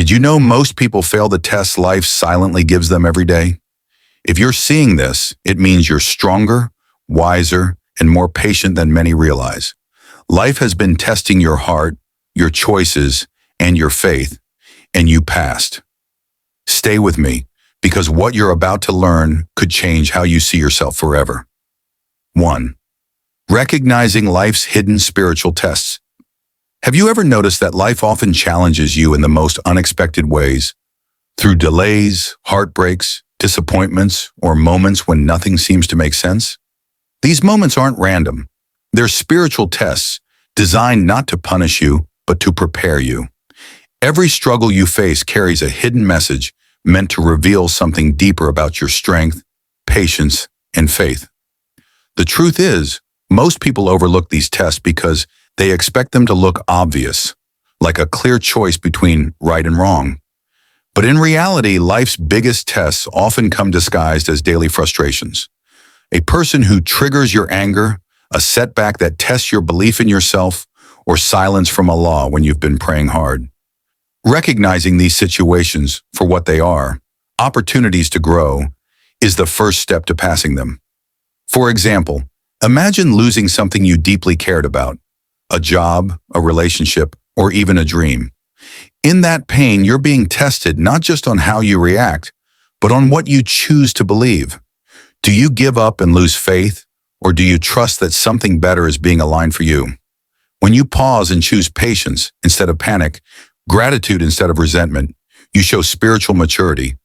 Did you know most people fail the tests life silently gives them every day? If you're seeing this, it means you're stronger, wiser, and more patient than many realize. Life has been testing your heart, your choices, and your faith, and you passed. Stay with me, because what you're about to learn could change how you see yourself forever. 1. Recognizing life's hidden spiritual tests. Have you ever noticed that life often challenges you in the most unexpected ways? Through delays, heartbreaks, disappointments, or moments when nothing seems to make sense? These moments aren't random. They're spiritual tests designed not to punish you, but to prepare you. Every struggle you face carries a hidden message meant to reveal something deeper about your strength, patience, and faith. The truth is, most people overlook these tests because they expect them to look obvious, like a clear choice between right and wrong. But in reality, life's biggest tests often come disguised as daily frustrations. A person who triggers your anger, a setback that tests your belief in yourself, or silence from Allah when you've been praying hard. Recognizing these situations for what they are, opportunities to grow, is the first step to passing them. For example, imagine losing something you deeply cared about, a job, a relationship, or even a dream. In that pain, you're being tested not just on how you react, but on what you choose to believe. Do you give up and lose faith, or do you trust that something better is being aligned for you? When you pause and choose patience instead of panic, gratitude instead of resentment, you show spiritual maturity,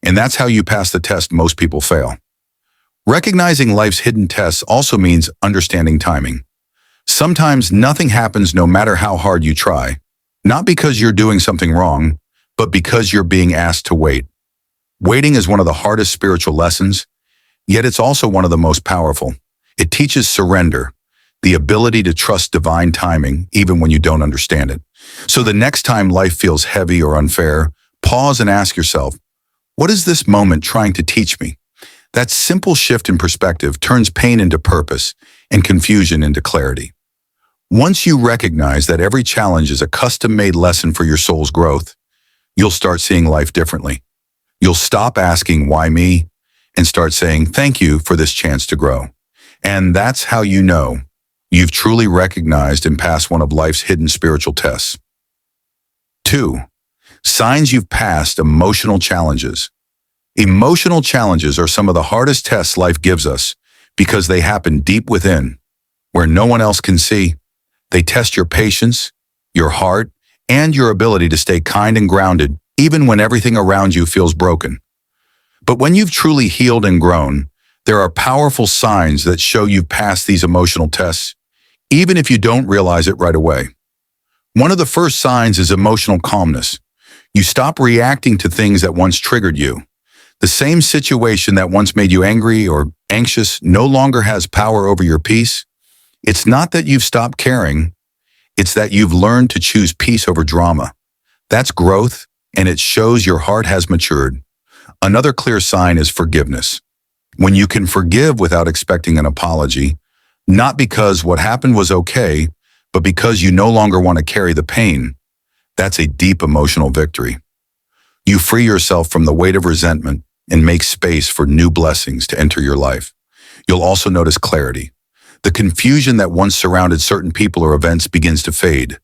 and that's how you pass the test most people fail. Recognizing life's hidden tests also means understanding timing. Sometimes nothing happens no matter how hard you try, not because you're doing something wrong, but because you're being asked to wait. Waiting is one of the hardest spiritual lessons, yet it's also one of the most powerful. It teaches surrender, the ability to trust divine timing even when you don't understand it. So the next time life feels heavy or unfair, pause and ask yourself, what is this moment trying to teach me? That simple shift in perspective turns pain into purpose and confusion into clarity. Once you recognize that every challenge is a custom-made lesson for your soul's growth, you'll start seeing life differently. You'll stop asking, why me? And start saying, thank you for this chance to grow. And that's how you know you've truly recognized and passed one of life's hidden spiritual tests. 2. Signs you've passed emotional challenges. Emotional challenges are some of the hardest tests life gives us because they happen deep within, where no one else can see. They test your patience, your heart, and your ability to stay kind and grounded even when everything around you feels broken. But when you've truly healed and grown, there are powerful signs that show you've passed these emotional tests, even if you don't realize it right away. One of the first signs is emotional calmness. You stop reacting to things that once triggered you. The same situation that once made you angry or anxious no longer has power over your peace. It's not that you've stopped caring, it's that you've learned to choose peace over drama. That's growth, and it shows your heart has matured. Another clear sign is forgiveness. When you can forgive without expecting an apology, not because what happened was okay, but because you no longer want to carry the pain, that's a deep emotional victory. You free yourself from the weight of resentment and make space for new blessings to enter your life. You'll also notice clarity. The confusion that once surrounded certain people or events begins to fade.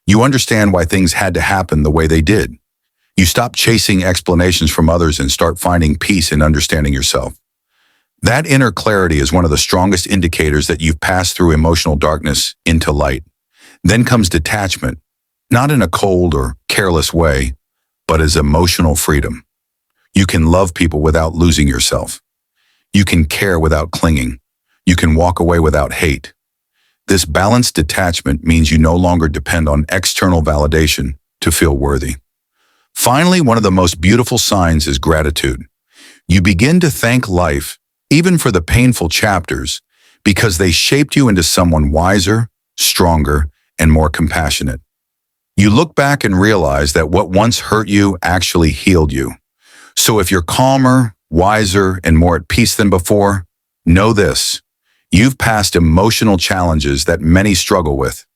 You understand why things had to happen the way they did. You stop chasing explanations from others and start finding peace in understanding yourself. That inner clarity is one of the strongest indicators that you've passed through emotional darkness into light. Then comes detachment, not in a cold or careless way, but as emotional freedom. You can love people without losing yourself. You can care without clinging. You can walk away without hate. This balanced detachment means you no longer depend on external validation to feel worthy. Finally, one of the most beautiful signs is gratitude. You begin to thank life, even for the painful chapters, because they shaped you into someone wiser, stronger, and more compassionate. You look back and realize that what once hurt you actually healed you. So if you're calmer, wiser, and more at peace than before, know this. You've passed emotional challenges that many struggle with.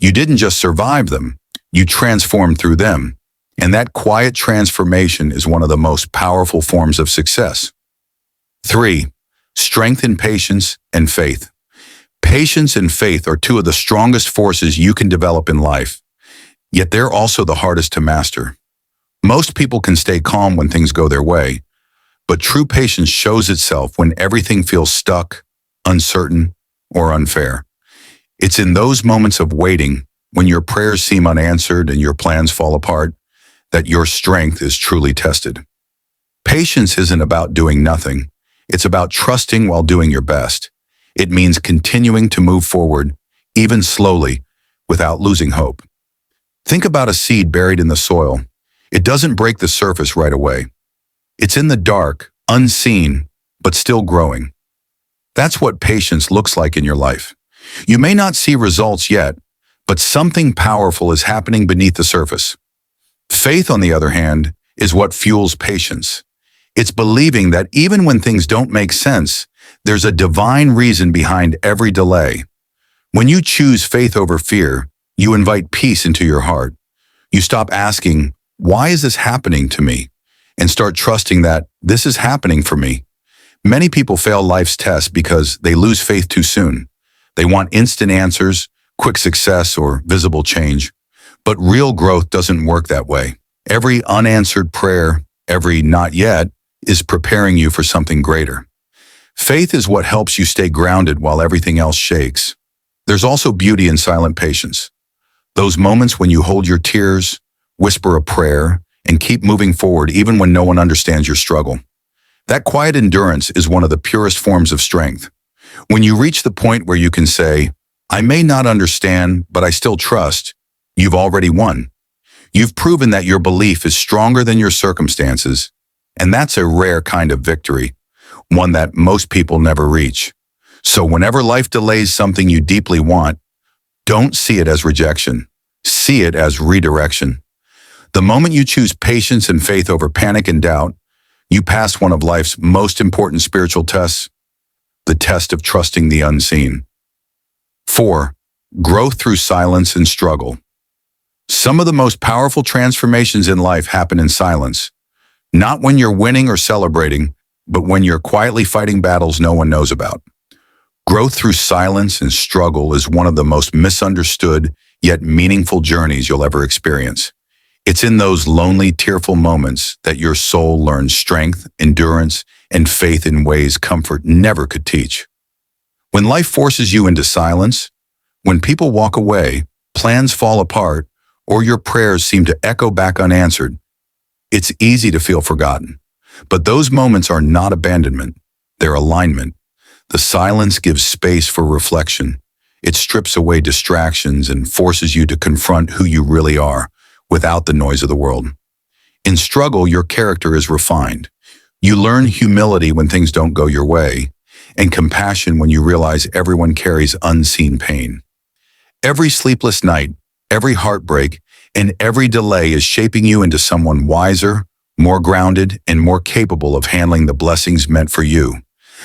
You didn't just survive them, you transformed through them. And that quiet transformation is one of the most powerful forms of success. 3. Strengthen patience and faith. Patience and faith are two of the strongest forces you can develop in life, yet they're also the hardest to master. Most people can stay calm when things go their way, but true patience shows itself when everything feels stuck, uncertain, or unfair. It's in those moments of waiting, when your prayers seem unanswered and your plans fall apart, that your strength is truly tested. Patience isn't about doing nothing. It's about trusting while doing your best. It means continuing to move forward, even slowly, without losing hope. Think about a seed buried in the soil. It doesn't break the surface right away. It's in the dark, unseen, but still growing. That's what patience looks like in your life. You may not see results yet, but something powerful is happening beneath the surface. Faith, on the other hand, is what fuels patience. It's believing that even when things don't make sense, there's a divine reason behind every delay. When you choose faith over fear, you invite peace into your heart. You stop asking, "Why is this happening to me?" and start trusting that this is happening for me. Many people fail life's tests because they lose faith too soon. They want instant answers, quick success, or visible change. But real growth doesn't work that way. Every unanswered prayer, every not yet, is preparing you for something greater. Faith is what helps you stay grounded while everything else shakes. There's also beauty in silent patience. Those moments when you hold your tears, whisper a prayer, and keep moving forward even when no one understands your struggle. That quiet endurance is one of the purest forms of strength. When you reach the point where you can say, "I may not understand, but I still trust," you've already won. You've proven that your belief is stronger than your circumstances, and that's a rare kind of victory, one that most people never reach. So whenever life delays something you deeply want, don't see it as rejection. See it as redirection. The moment you choose patience and faith over panic and doubt, you pass one of life's most important spiritual tests, the test of trusting the unseen. 4. Growth through silence and struggle. Some of the most powerful transformations in life happen in silence, not when you're winning or celebrating, but when you're quietly fighting battles no one knows about. Growth through silence and struggle is one of the most misunderstood yet meaningful journeys you'll ever experience. It's in those lonely, tearful moments that your soul learns strength, endurance, and faith in ways comfort never could teach. When life forces you into silence, when people walk away, plans fall apart, or your prayers seem to echo back unanswered, it's easy to feel forgotten. But those moments are not abandonment, they're alignment. The silence gives space for reflection. It strips away distractions and forces you to confront who you really are without the noise of the world. In struggle, your character is refined. You learn humility when things don't go your way, and compassion when you realize everyone carries unseen pain. Every sleepless night, every heartbreak, and every delay is shaping you into someone wiser, more grounded, and more capable of handling the blessings meant for you.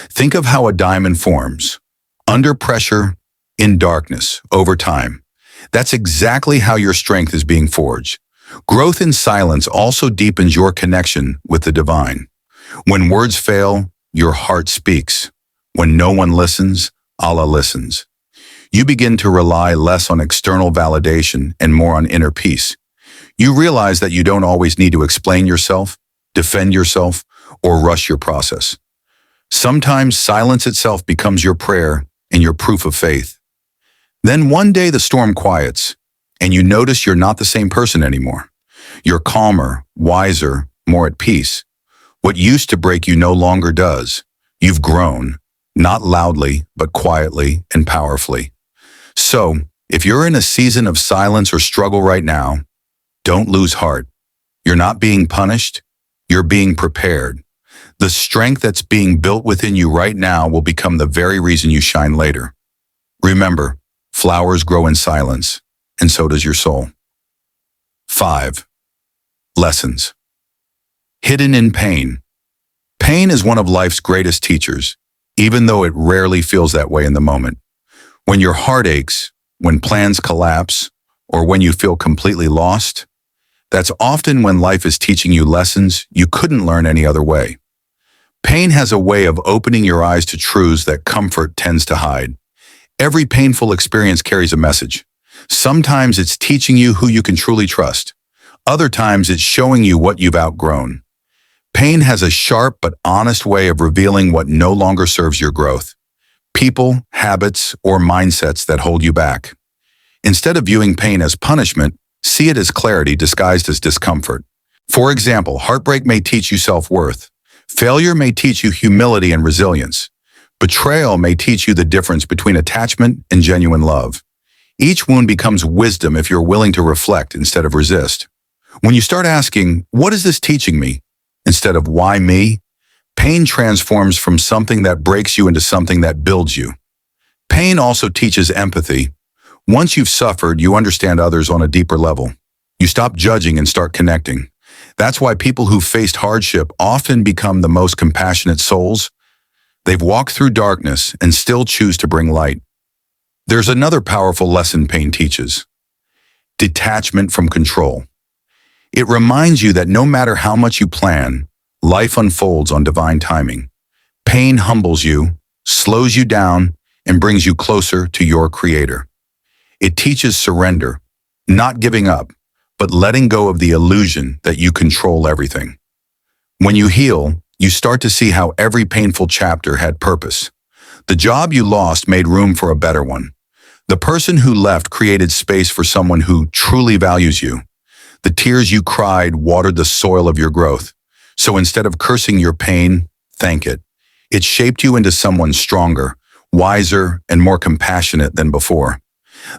Think of how a diamond forms. Under pressure, in darkness, over time. That's exactly how your strength is being forged. Growth in silence also deepens your connection with the divine. When words fail, your heart speaks. When no one listens, Allah listens. You begin to rely less on external validation and more on inner peace. You realize that you don't always need to explain yourself, defend yourself, or rush your process. Sometimes silence itself becomes your prayer and your proof of faith. Then one day the storm quiets, and you notice you're not the same person anymore. You're calmer, wiser, more at peace. What used to break you no longer does. You've grown, not loudly, but quietly and powerfully. So, if you're in a season of silence or struggle right now, don't lose heart. You're not being punished, you're being prepared. The strength that's being built within you right now will become the very reason you shine later. Remember, flowers grow in silence, and so does your soul. 5. Lessons. Hidden in pain. Pain is one of life's greatest teachers, even though it rarely feels that way in the moment. When your heart aches, when plans collapse, or when you feel completely lost, That's often when life is teaching you lessons you couldn't learn any other way. Pain has a way of opening your eyes to truths that comfort tends to hide. Every painful experience carries a message. Sometimes it's teaching you who you can truly trust. Other times it's showing you what you've outgrown. Pain has a sharp but honest way of revealing what no longer serves your growth. People, habits, or mindsets that hold you back. Instead of viewing pain as punishment, see it as clarity disguised as discomfort. For example, heartbreak may teach you self-worth. Failure may teach you humility and resilience. Betrayal may teach you the difference between attachment and genuine love. Each wound becomes wisdom if you're willing to reflect instead of resist. When you start asking, "What is this teaching me?" instead of "Why me?" pain transforms from something that breaks you into something that builds you. Pain also teaches empathy. Once you've suffered, you understand others on a deeper level. You stop judging and start connecting. That's why people who faced hardship often become the most compassionate souls. They've walked through darkness and still choose to bring light. There's another powerful lesson pain teaches: detachment from control. It reminds you that no matter how much you plan, life unfolds on divine timing. Pain humbles you, slows you down, and brings you closer to your Creator. It teaches surrender, not giving up, but letting go of the illusion that you control everything. When you heal, you start to see how every painful chapter had purpose. The job you lost made room for a better one. The person who left created space for someone who truly values you. The tears you cried watered the soil of your growth. So instead of cursing your pain, thank it. It shaped you into someone stronger, wiser, and more compassionate than before.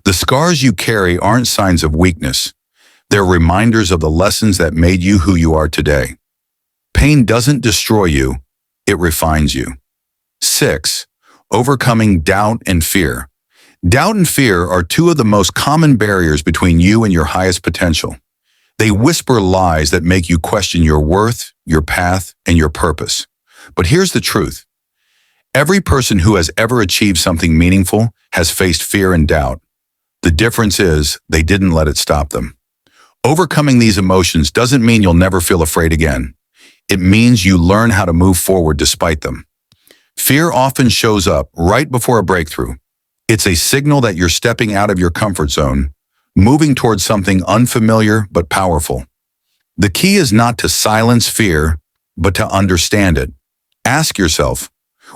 The scars you carry aren't signs of weakness. They're reminders of the lessons that made you who you are today. Pain doesn't destroy you, it refines you. 6. Overcoming doubt and fear. Doubt and fear are two of the most common barriers between you and your highest potential. They whisper lies that make you question your worth, your path, and your purpose. But here's the truth. Every person who has ever achieved something meaningful has faced fear and doubt. The difference is they didn't let it stop them. Overcoming these emotions doesn't mean you'll never feel afraid again. It means you learn how to move forward despite them. Fear often shows up right before a breakthrough. It's a signal that you're stepping out of your comfort zone, moving towards something unfamiliar but powerful. The key is not to silence fear, but to understand it. Ask yourself,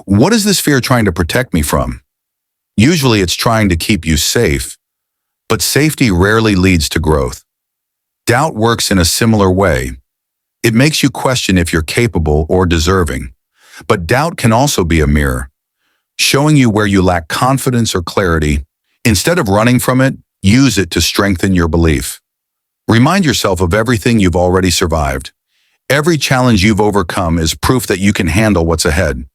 what is this fear trying to protect me from? Usually it's trying to keep you safe, but safety rarely leads to growth. Doubt works in a similar way. It makes you question if you're capable or deserving. But doubt can also be a mirror, showing you where you lack confidence or clarity. Instead of running from it, use it to strengthen your belief. Remind yourself of everything you've already survived. Every challenge you've overcome is proof that you can handle what's ahead.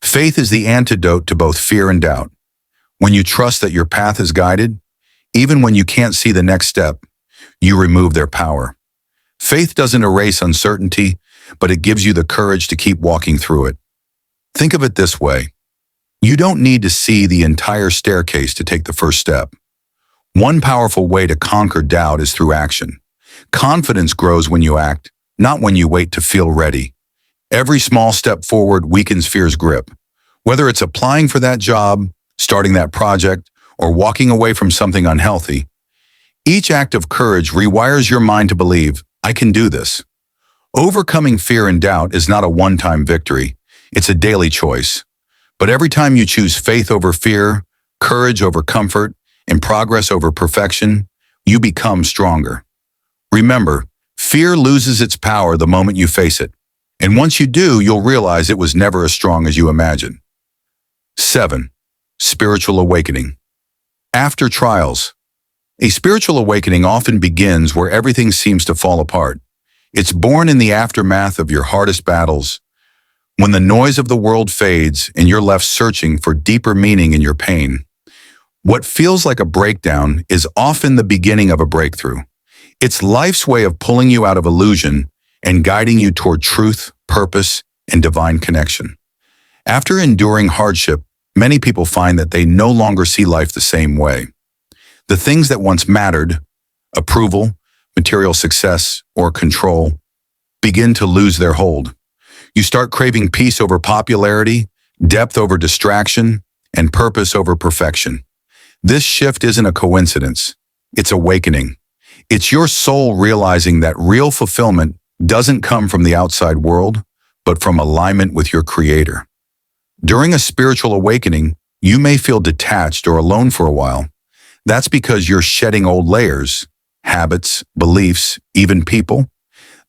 Faith is the antidote to both fear and doubt. When you trust that your path is guided, even when you can't see the next step, you remove their power. Faith doesn't erase uncertainty, but it gives you the courage to keep walking through it. Think of it this way. You don't need to see the entire staircase to take the first step. One powerful way to conquer doubt is through action. Confidence grows when you act, not when you wait to feel ready. Every small step forward weakens fear's grip. Whether it's applying for that job, starting that project, or walking away from something unhealthy, each act of courage rewires your mind to believe, I can do this. Overcoming fear and doubt is not a one-time victory. It's a daily choice. But every time you choose faith over fear, courage over comfort, and progress over perfection, you become stronger. Remember, fear loses its power the moment you face it. And once you do, you'll realize it was never as strong as you imagined. 7. Spiritual awakening. After trials. A spiritual awakening often begins where everything seems to fall apart. It's born in the aftermath of your hardest battles, when the noise of the world fades and you're left searching for deeper meaning in your pain. What feels like a breakdown is often the beginning of a breakthrough. It's life's way of pulling you out of illusion and guiding you toward truth, purpose, and divine connection. After enduring hardship, many people find that they no longer see life the same way. The things that once mattered, approval, material success, or control begin to lose their hold. You start craving peace over popularity, depth over distraction, and purpose over perfection. This shift isn't a coincidence. It's awakening. It's your soul realizing that real fulfillment doesn't come from the outside world, but from alignment with your Creator. During a spiritual awakening, you may feel detached or alone for a while. That's because you're shedding old layers, habits, beliefs, even people,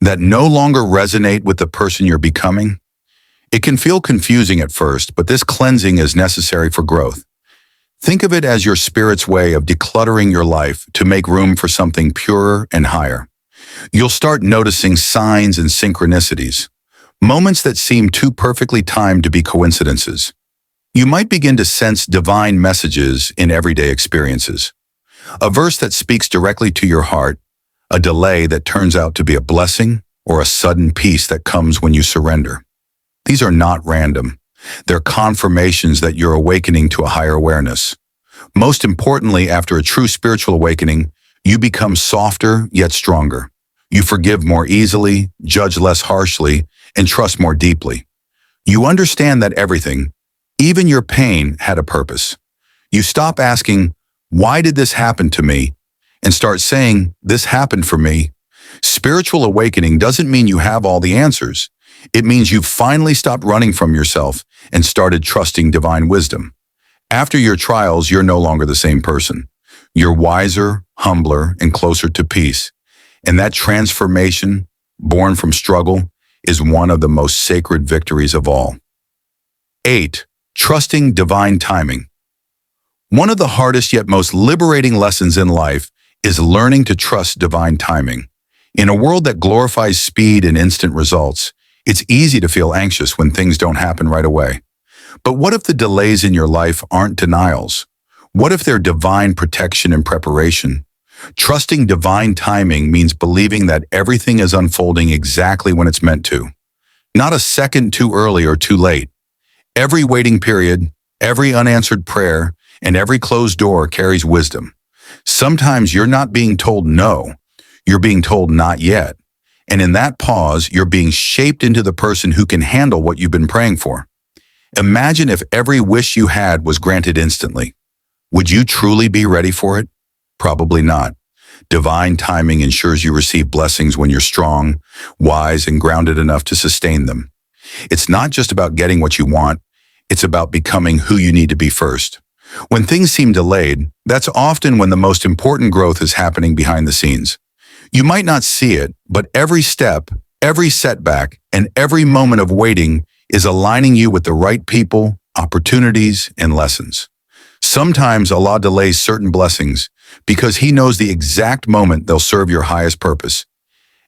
that no longer resonate with the person you're becoming. It can feel confusing at first, but this cleansing is necessary for growth. Think of it as your spirit's way of decluttering your life to make room for something purer and higher. You'll start noticing signs and synchronicities, moments that seem too perfectly timed to be coincidences. You might begin to sense divine messages in everyday experiences. A verse that speaks directly to your heart, a delay that turns out to be a blessing, or a sudden peace that comes when you surrender. These are not random. They're confirmations that you're awakening to a higher awareness. Most importantly, after a true spiritual awakening, you become softer yet stronger. You forgive more easily, judge less harshly, and trust more deeply. You understand that everything, even your pain, had a purpose. You stop asking, "Why did this happen to me?" and start saying, "This happened for me." Spiritual awakening doesn't mean you have all the answers. It means you've finally stopped running from yourself and started trusting divine wisdom. After your trials, you're no longer the same person. You're wiser, humbler, and closer to peace. And that transformation, born from struggle, is one of the most sacred victories of all. 8. Trusting divine timing. One of the hardest yet most liberating lessons in life is learning to trust divine timing. In a world that glorifies speed and instant results, it's easy to feel anxious when things don't happen right away. But what if the delays in your life aren't denials? What if they're divine protection and preparation? Trusting divine timing means believing that everything is unfolding exactly when it's meant to. Not a second too early or too late. Every waiting period, every unanswered prayer, and every closed door carries wisdom. Sometimes you're not being told no, you're being told not yet. And in that pause, you're being shaped into the person who can handle what you've been praying for. Imagine if every wish you had was granted instantly. Would you truly be ready for it? Probably not. Divine timing ensures you receive blessings when you're strong, wise, and grounded enough to sustain them. It's not just about getting what you want, it's about becoming who you need to be first. When things seem delayed, that's often when the most important growth is happening behind the scenes. You might not see it, but every step, every setback, and every moment of waiting is aligning you with the right people, opportunities, and lessons. Sometimes Allah delays certain blessings because He knows the exact moment they'll serve your highest purpose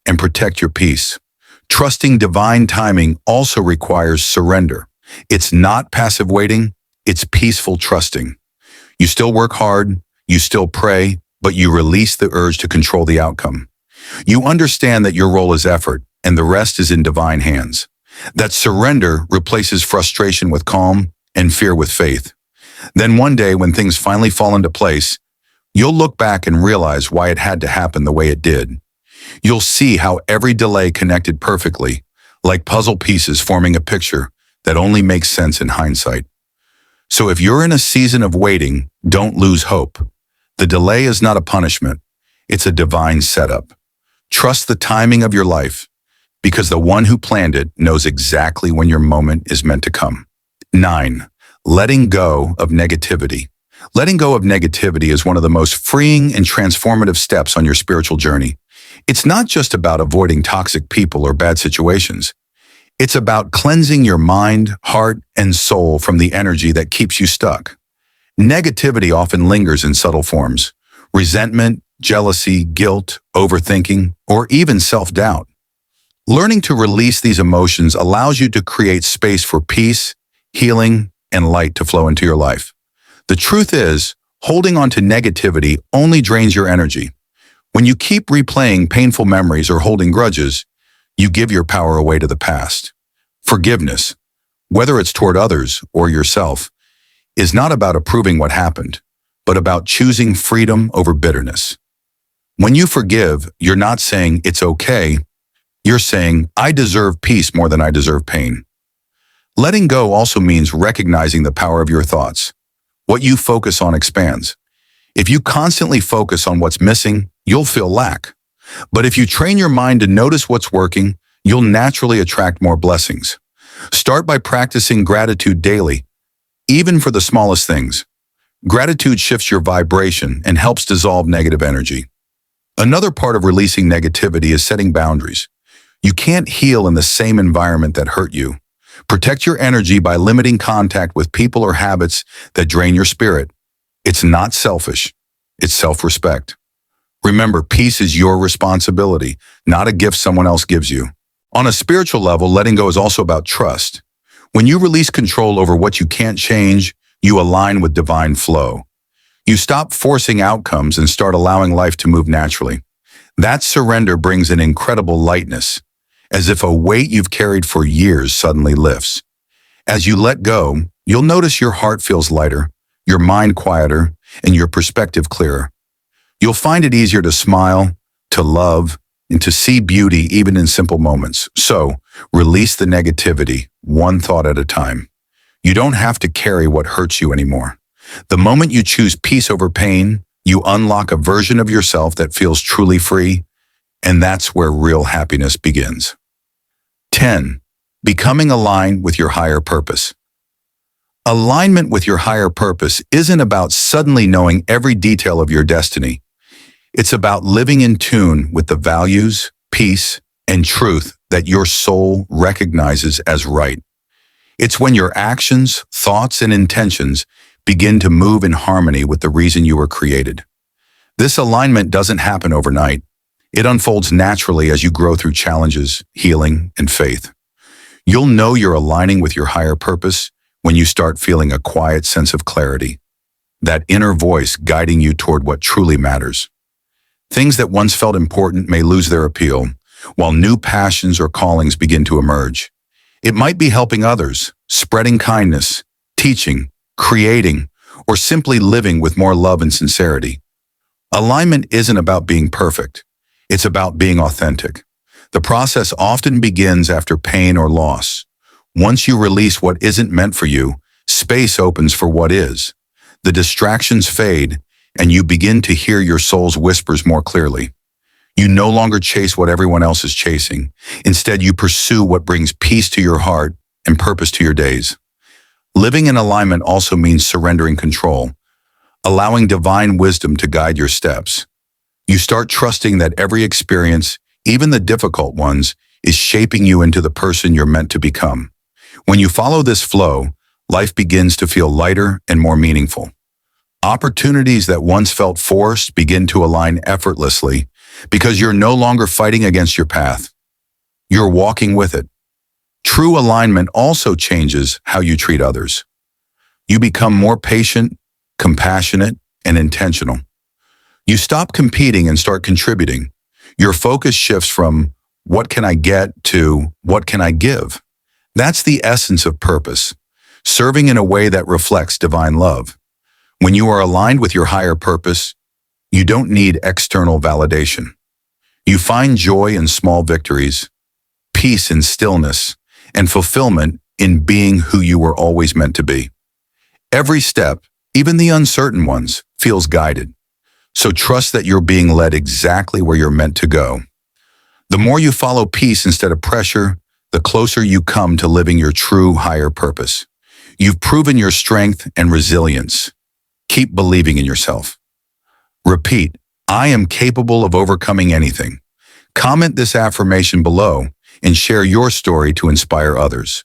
and protect your peace. Trusting divine timing also requires surrender. It's not passive waiting, it's peaceful trusting. You still work hard, you still pray, but you release the urge to control the outcome. You understand that your role is effort, and the rest is in divine hands. That surrender replaces frustration with calm and fear with faith. Then one day, when things finally fall into place, you'll look back and realize why it had to happen the way it did. You'll see how every delay connected perfectly, like puzzle pieces forming a picture that only makes sense in hindsight. So if you're in a season of waiting, don't lose hope. The delay is not a punishment, it's a divine setup. Trust the timing of your life, because the one who planned it knows exactly when your moment is meant to come. 9. Letting go of negativity. Letting go of negativity is one of the most freeing and transformative steps on your spiritual journey. It's not just about avoiding toxic people or bad situations. It's about cleansing your mind, heart, and soul from the energy that keeps you stuck. Negativity often lingers in subtle forms: resentment, jealousy, guilt, overthinking, or even self-doubt. Learning to release these emotions allows you to create space for peace, healing, and light to flow into your life. The truth is, holding on to negativity only drains your energy. When you keep replaying painful memories or holding grudges, you give your power away to the past. Forgiveness, whether it's toward others or yourself, is not about approving what happened, but about choosing freedom over bitterness. When you forgive, you're not saying it's okay. You're saying, I deserve peace more than I deserve pain. Letting go also means recognizing the power of your thoughts. What you focus on expands. If you constantly focus on what's missing, you'll feel lack. But if you train your mind to notice what's working, you'll naturally attract more blessings. Start by practicing gratitude daily, even for the smallest things. Gratitude shifts your vibration and helps dissolve negative energy. Another part of releasing negativity is setting boundaries. You can't heal in the same environment that hurt you. Protect your energy by limiting contact with people or habits that drain your spirit. It's not selfish. It's self-respect. Remember, peace is your responsibility, not a gift someone else gives you. On a spiritual level, letting go is also about trust. When you release control over what you can't change, you align with divine flow. You stop forcing outcomes and start allowing life to move naturally. That surrender brings an incredible lightness, as if a weight you've carried for years suddenly lifts. As you let go, you'll notice your heart feels lighter, your mind quieter, and your perspective clearer. You'll find it easier to smile, to love, and to see beauty even in simple moments. So, release the negativity, one thought at a time. You don't have to carry what hurts you anymore. The moment you choose peace over pain, you unlock a version of yourself that feels truly free, and that's where real happiness begins. 10. Becoming aligned with your higher purpose. Alignment with your higher purpose isn't about suddenly knowing every detail of your destiny. It's about living in tune with the values, peace, and truth that your soul recognizes as right. It's when your actions, thoughts, and intentions begin to move in harmony with the reason you were created. This alignment doesn't happen overnight. It unfolds naturally as you grow through challenges, healing, and faith. You'll know you're aligning with your higher purpose when you start feeling a quiet sense of clarity, that inner voice guiding you toward what truly matters. Things that once felt important may lose their appeal, while new passions or callings begin to emerge. It might be helping others, spreading kindness, teaching, creating, or simply living with more love and sincerity. Alignment isn't about being perfect. It's about being authentic. The process often begins after pain or loss. Once you release what isn't meant for you, space opens for what is. The distractions fade, and you begin to hear your soul's whispers more clearly. You no longer chase what everyone else is chasing. Instead, you pursue what brings peace to your heart and purpose to your days. Living in alignment also means surrendering control, allowing divine wisdom to guide your steps. You start trusting that every experience, even the difficult ones, is shaping you into the person you're meant to become. When you follow this flow, life begins to feel lighter and more meaningful. Opportunities that once felt forced begin to align effortlessly because you're no longer fighting against your path. You're walking with it. True alignment also changes how you treat others. You become more patient, compassionate, and intentional. You stop competing and start contributing. Your focus shifts from what can I get to what can I give. That's the essence of purpose, serving in a way that reflects divine love. When you are aligned with your higher purpose, you don't need external validation. You find joy in small victories, peace in stillness, and fulfillment in being who you were always meant to be. Every step, even the uncertain ones, feels guided. So trust that you're being led exactly where you're meant to go. The more you follow peace instead of pressure, the closer you come to living your true higher purpose. You've proven your strength and resilience. Keep believing in yourself. Repeat, I am capable of overcoming anything. Comment this affirmation below and share your story to inspire others.